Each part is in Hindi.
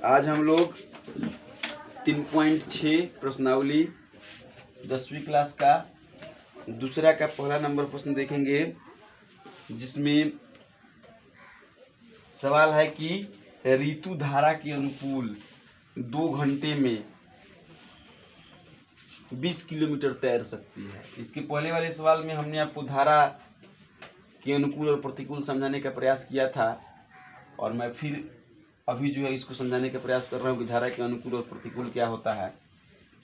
आज हम लोग 3.6 प्रश्नावली 10वीं क्लास का दूसरा का पहला नंबर प्रश्न देखेंगे, जिसमें सवाल है कि ऋतु धारा के अनुकूल 2 घंटे में 20 किलोमीटर तैर सकती है। इसके पहले वाले सवाल में हमने आपको धारा के अनुकूल और प्रतिकूल समझाने का प्रयास किया था, और मैं फिर अभी जो है इसको समझाने का प्रयास कर रहा हूँ कि धारा के अनुकूल और प्रतिकूल क्या होता है।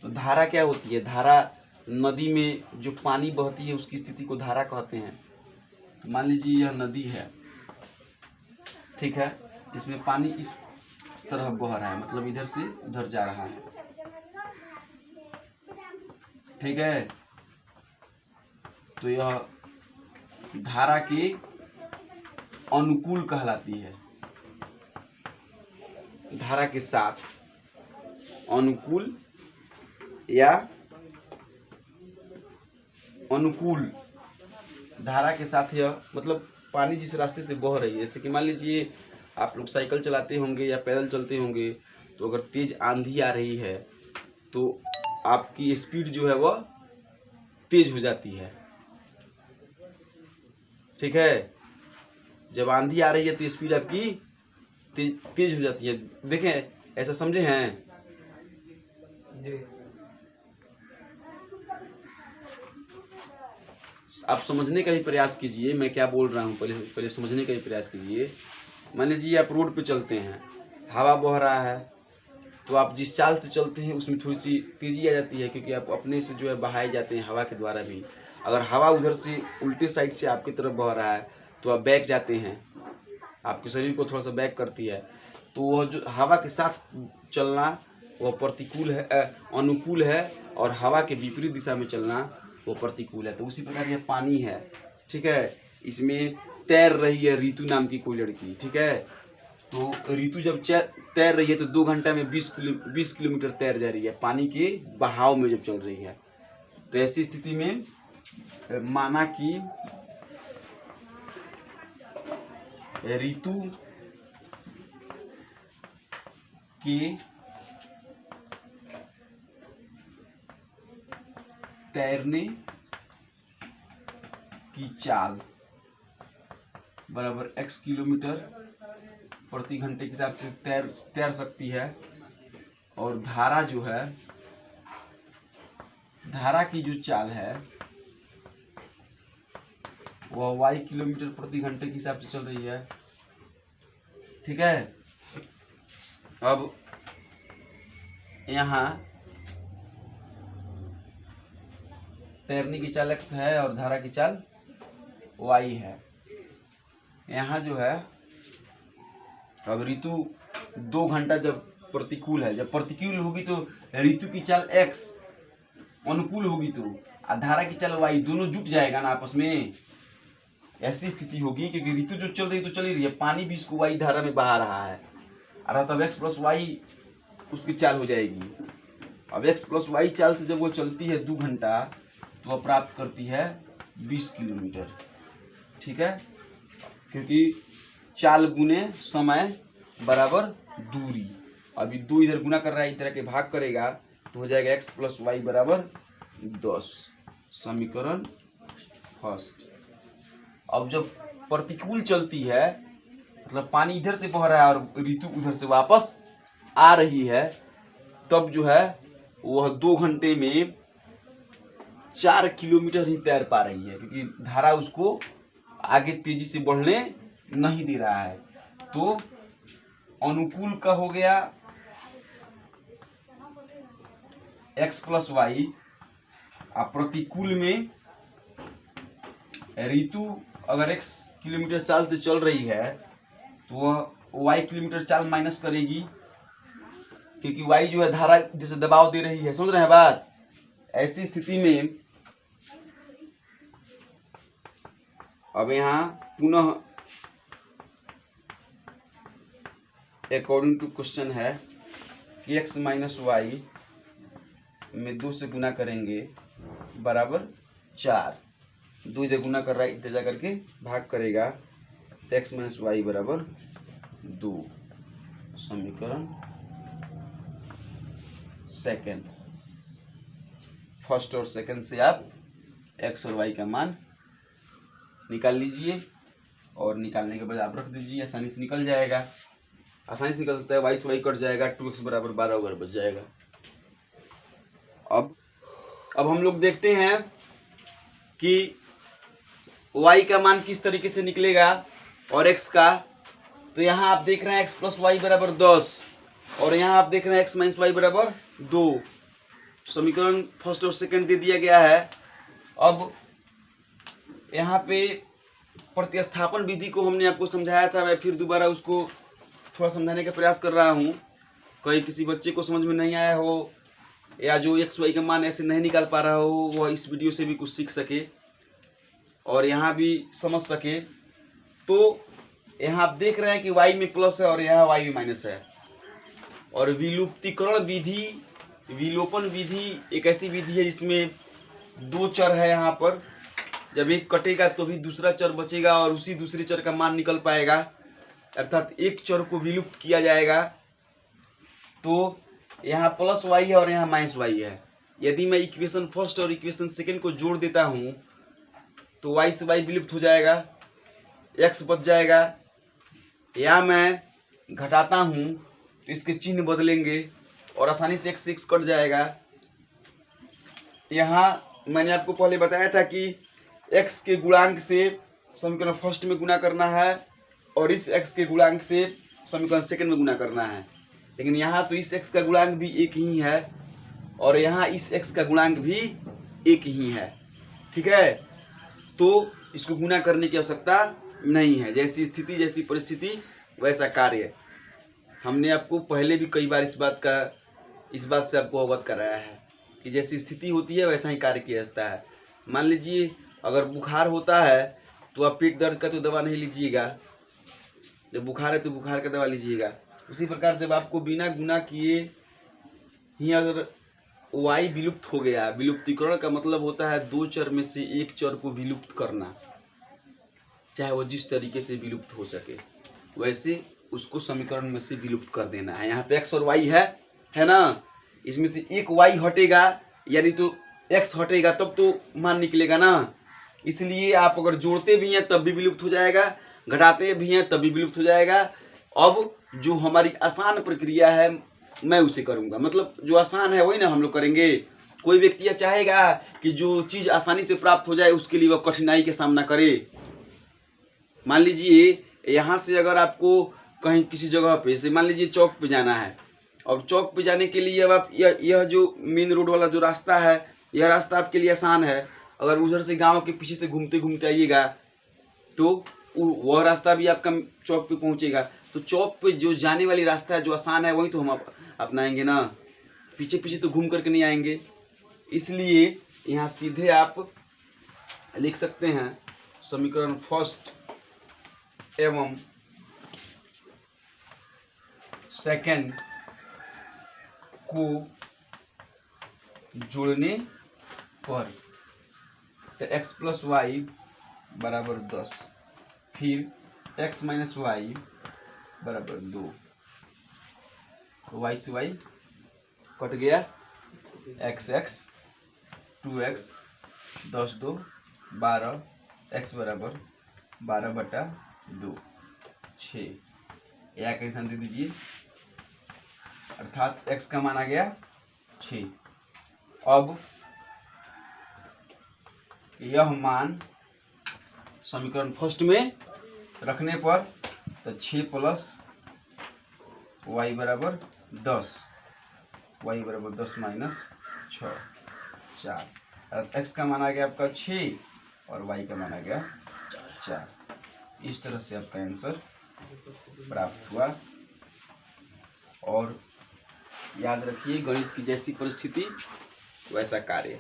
तो धारा क्या होती है? धारा नदी में जो पानी बहती है उसकी स्थिति को धारा कहते हैं। तो मान लीजिए यह नदी है, ठीक है, इसमें पानी इस तरह बह रहा है, मतलब इधर से उधर जा रहा है, ठीक है। तो यह धारा के अनुकूल कहलाती है। धारा के साथ अनुकूल या अनुकूल धारा के साथ यह मतलब पानी जिस रास्ते से बह रही है, जैसे कि मान लीजिए आप लोग साइकिल चलाते होंगे या पैदल चलते होंगे, तो अगर तेज आंधी आ रही है तो आपकी स्पीड जो है वह तेज हो जाती है, ठीक है। जब आंधी आ रही है तो स्पीड आपकी तेज हो जाती है। देखें, ऐसा समझे हैं? आप समझने का भी प्रयास कीजिए, मैं क्या बोल रहा हूँ पहले समझने का भी प्रयास कीजिए। मान लीजिए आप रोड पे चलते हैं, हवा बह रहा है, तो आप जिस चाल से चलते हैं उसमें थोड़ी सी तेजी आ जाती है, क्योंकि आप अपने से जो है बहाए जाते हैं हवा के द्वारा भी। अगर हवा उधर से उल्टे साइड से आपकी तरफ बह रहा है तो आप बैक जाते हैं, आपके शरीर को थोड़ा सा बैक करती है। तो वह जो हवा के साथ चलना वह प्रतिकूल है, अनुकूल है, और हवा के विपरीत दिशा में चलना वो प्रतिकूल है। तो उसी प्रकार यह पानी है, ठीक है। इसमें तैर रही है ऋतु नाम की कोई लड़की, ठीक है। तो ऋतु जब तैर रही है तो 2 घंटा में 20 किलोमीटर तैर जा रही है, पानी के बहाव में जब चल रही है। तो ऐसी स्थिति में माना कि ऋतु के तैरने की चाल बराबर x किलोमीटर प्रति घंटे के हिसाब से तैर सकती है, और धारा जो है, धारा की जो चाल है वह y किलोमीटर प्रति घंटे के हिसाब से चल रही है, ठीक है। अब यहाँ तैरने की चाल x है और धारा की चाल y है। यहाँ जो है अब ऋतु 2 घंटा जब प्रतिकूल है, जब प्रतिकूल होगी तो ऋतु की चाल x, अनुकूल होगी तो धारा की चाल y, दोनों जुट जाएगा ना आपस में। ऐसी स्थिति होगी क्योंकि ऋतु जो चल रही तो चल ही रही है, पानी भी इसको y धारा में बहा रहा है, और तब x प्लस y उसकी चाल हो जाएगी। अब x प्लस y चाल से जब वो चलती है 2 घंटा तो वह प्राप्त करती है 20 किलोमीटर, ठीक है। क्योंकि चाल गुने समय बराबर दूरी। अभी 2 इधर गुना कर रहा है, इस तरह के भाग करेगा तो हो जाएगा x प्लस वाई बराबर 10, समीकरण फर्स्ट। अब जब प्रतिकूल चलती है, मतलब पानी इधर से बह रहा है और ऋतु उधर से वापस आ रही है, तब जो है वह 2 घंटे में 4 किलोमीटर ही तैर पा रही है, क्योंकि धारा उसको आगे तेजी से बढ़ने नहीं दे रहा है। तो अनुकूल का हो गया x प्लस वाई, और प्रतिकूल में ऋतु अगर x किलोमीटर चाल से चल रही है तो वह y किलोमीटर चाल माइनस करेगी, क्योंकि y जो है धारा जैसे दबाव दे रही है। समझ रहे हैं बात? ऐसी स्थिति में अब यहाँ पुनः अकॉर्डिंग टू क्वेश्चन है कि x माइनस वाई में 2 से गुना करेंगे बराबर 4। 2 इधर गुना कर रहा है, इधर जा करके भाग करेगा, x माइनस वाई बराबर 2, समीकरण सेकेंड। फर्स्ट और सेकेंड से आप एक्स और वाई का मान निकाल लीजिए और निकालने के बाद आप रख दीजिए, आसानी से निकल जाएगा। आसानी से निकल सकता है, वाई से वाई कट जाएगा, 2x बराबर 12 वगैरह बच जाएगा। अब हम लोग देखते हैं कि y का मान किस तरीके से निकलेगा और x का। तो यहाँ आप देख रहे हैं x प्लस वाई बराबर 10 और यहाँ आप देख रहे हैं x माइनस वाई बराबर 2। समीकरण फर्स्ट और सेकंड दे दिया गया है। अब यहाँ पे प्रतिस्थापन विधि को हमने आपको समझाया था, मैं फिर दोबारा उसको थोड़ा समझाने का प्रयास कर रहा हूँ। कहीं किसी बच्चे को समझ में नहीं आया हो या जो एक्स वाई का मान ऐसे नहीं निकाल पा रहा हो, वह इस वीडियो से भी कुछ सीख सके और यहाँ भी समझ सके। तो यहाँ आप देख रहे हैं कि y में प्लस है और यहाँ y में माइनस है। और विलुप्तीकरण विधि, विलोपन विधि एक ऐसी विधि है जिसमें दो चर है। यहाँ पर जब एक कटेगा तो भी दूसरा चर बचेगा और उसी दूसरे चर का मान निकल पाएगा, अर्थात एक चर को विलुप्त किया जाएगा। तो यहाँ प्लस वाई है और यहाँ माइनस वाई है। यदि मैं इक्वेशन फर्स्ट और इक्वेशन सेकंड को जोड़ देता हूँ तो वाई से वाई विलुप्त हो जाएगा, एक्स बच जाएगा। या मैं घटाता हूँ तो इसके चिन्ह बदलेंगे और आसानी से एक्स कट जाएगा। यहाँ मैंने आपको पहले बताया था कि x के गुणांक से समीकरण फर्स्ट में गुना करना है और इस x के गुणांक से समीकरण सेकंड में गुना करना है। लेकिन यहाँ तो इस x का गुणांक भी एक ही है और यहाँ इस x का गुणांक भी एक ही है, ठीक है। तो इसको गुना करने की आवश्यकता नहीं है। जैसी स्थिति जैसी परिस्थिति वैसा कार्य। हमने आपको पहले भी कई बार इस बात से आपको अवगत कराया है कि जैसी स्थिति होती है वैसा ही कार्य किया जाता है। मान लीजिए अगर बुखार होता है तो आप पेट दर्द का तो दवा नहीं लीजिएगा, जब बुखार है तो बुखार का दवा लीजिएगा। उसी प्रकार जब आपको बिना गुना किए ही अगर वाई विलुप्त हो गया, विलुप्तीकरण का मतलब होता है दो चर में से एक चर को विलुप्त करना, चाहे वो जिस तरीके से विलुप्त हो सके वैसे उसको समीकरण में से विलुप्त कर देना है। यहाँ पे एक्स और वाई है ना, इसमें से एक वाई हटेगा यानी तो एक्स हटेगा तब तो मान निकलेगा ना। इसलिए आप अगर जोड़ते भी हैं तब भी विलुप्त हो जाएगा, घटाते भी हैं तब भी विलुप्त हो जाएगा। अब जो हमारी आसान प्रक्रिया है मैं उसे करूँगा, मतलब जो आसान है वही ना हम लोग करेंगे। कोई व्यक्ति यह चाहेगा कि जो चीज़ आसानी से प्राप्त हो जाए उसके लिए वह कठिनाई का सामना करे। मान लीजिए यहाँ से अगर आपको कहीं किसी जगह पे से मान लीजिए चौक पे जाना है, और चौक पे जाने के लिए अब आप यह जो मेन रोड वाला जो रास्ता है यह रास्ता आपके लिए आसान है। अगर उधर से गांव के पीछे से घूमते घूमते आइएगा तो वह रास्ता भी आपका चौक पे पहुंचेगा। तो चौक पे जो जाने वाली रास्ता है जो आसान है वही तो हम अपनाएंगे ना, पीछे पीछे तो घूम करके नहीं आएंगे। इसलिए यहाँ सीधे आप लिख सकते हैं समीकरण फर्स्ट एवं सेकंड को जोड़ने पर तो x प्लस वाई बराबर 10, फिर x माइनस वाई बराबर 2, तो y से y कट गया, x 2x 10 2 12, x बराबर 12/2 6। या का निशान दे दीजिए, अर्थात x का मान आ गया 6। अब यह मान समीकरण फर्स्ट में रखने पर तो 6 प्लस y बराबर 10, y बराबर 10 माइनस 6 4। x का मान आ गया आपका 6 और y का मान आ गया 4। इस तरह से आपका आंसर प्राप्त हुआ। और याद रखिए गणित की जैसी परिस्थिति वैसा कार्य।